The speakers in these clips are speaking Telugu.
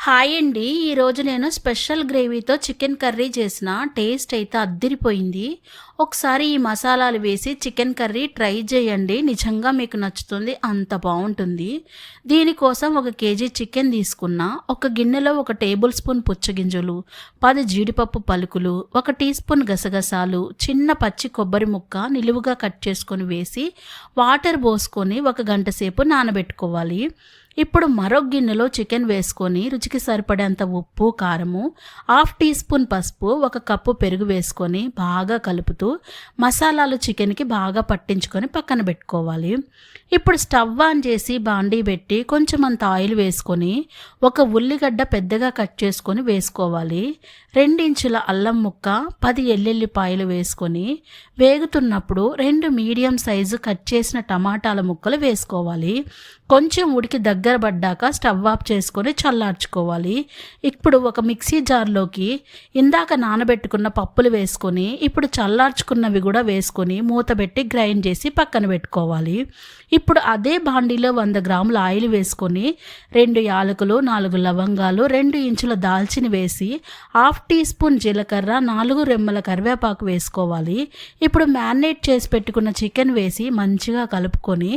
హాయ్ అండి. ఈరోజు నేను స్పెషల్ గ్రేవీతో చికెన్ కర్రీ చేసిన. టేస్ట్ అయితే అద్దిరిపోయింది. ఒకసారి ఈ మసాలాలు వేసి చికెన్ కర్రీ ట్రై చేయండి. నిజంగా మీకు నచ్చుతుంది, అంత బాగుంటుంది. దీనికోసం 1 కేజీ చికెన్ తీసుకున్నా. ఒక గిన్నెలో 1 టేబుల్ స్పూన్ పుచ్చగింజలు, 10 జీడిపప్పు పలుకులు, 1 టీ స్పూన్ గసగసాలు, చిన్న పచ్చి కొబ్బరి ముక్క నిలువుగా కట్ చేసుకొని వేసి వాటర్ పోసుకొని 1 గంట సేపు నానబెట్టుకోవాలి. ఇప్పుడు మరొక గిన్నెలో చికెన్ వేసుకొని రుచికి సరిపడేంత ఉప్పు, కారము, 1/2 టీ స్పూన్ పసుపు, 1 కప్పు పెరుగు వేసుకొని బాగా కలుపుతూ మసాలాలు చికెన్కి బాగా పట్టించుకొని పక్కన పెట్టుకోవాలి. ఇప్పుడు స్టవ్ ఆన్ చేసి బాండీ పెట్టి కొంచెం అంత ఆయిల్ వేసుకొని 1 ఉల్లిగడ్డ పెద్దగా కట్ చేసుకొని వేసుకోవాలి. 2 ఇంచుల అల్లం ముక్క, 10 ఎల్లుల్లిపాయలు వేసుకొని వేగుతున్నప్పుడు 2 మీడియం సైజు కట్ చేసిన టమాటాల ముక్కలు వేసుకోవాలి. కొంచెం ఉడికి దగ్గర పడ్డాక స్టవ్ ఆఫ్ చేసుకొని చల్లార్చుకోవాలి. ఇప్పుడు ఒక మిక్సీ జార్లోకి ఇందాక నానబెట్టుకున్న పప్పులు వేసుకొని ఇప్పుడు చల్లార్చుకున్నవి కూడా వేసుకొని మూతబెట్టి గ్రైండ్ చేసి పక్కన పెట్టుకోవాలి. ఇప్పుడు అదే బాండీలో 100 గ్రాముల ఆయిల్ వేసుకొని 2 యాలకులు, 4 లవంగాలు, 2 ఇంచుల దాల్చిని వేసి 1/2 టీ స్పూన్ జీలకర్ర, 4 రెమ్మల కరివేపాకు వేసుకోవాలి. ఇప్పుడు మ్యారినేట్ చేసి పెట్టుకున్న చికెన్ వేసి మంచిగా కలుపుకొని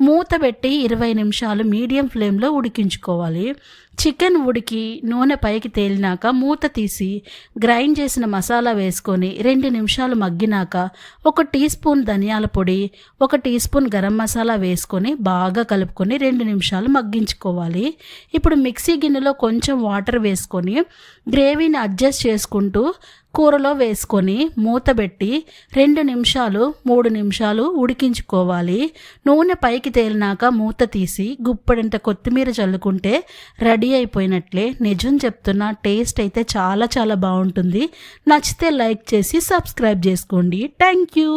మూత పెట్టి 20 నిమిషాలు మీడియం ఫ్లేమ్లో ఉడికించుకోవాలి. చికెన్ ఉడికి నూనె పైకి తేలినాక మూత తీసి గ్రైండ్ చేసిన మసాలా వేసుకొని 2 నిమిషాలు మగ్గినాక 1 టీ స్పూన్ ధనియాల పొడి, 1 టీ స్పూన్ గరం మసాలా వేసుకొని బాగా కలుపుకొని 2 నిమిషాలు మగ్గించుకోవాలి. ఇప్పుడు మిక్సీ గిన్నెలో కొంచెం వాటర్ వేసుకొని గ్రేవీని అడ్జస్ట్ చేసుకుంటూ కూరలో వేసుకొని మూతబెట్టి 2 నిమిషాలు 3 నిమిషాలు ఉడికించుకోవాలి. నూనె పైకి తేలినాక మూత తీసి గుప్పెడంత కొత్తిమీర చల్లుకుంటే రెడీ అయిపోయినట్లే. నిజం చెప్తున్నా, టేస్ట్ అయితే చాలా చాలా బాగుంటుంది. నచ్చితే లైక్ చేసి సబ్స్క్రైబ్ చేసుకోండి. Thank you.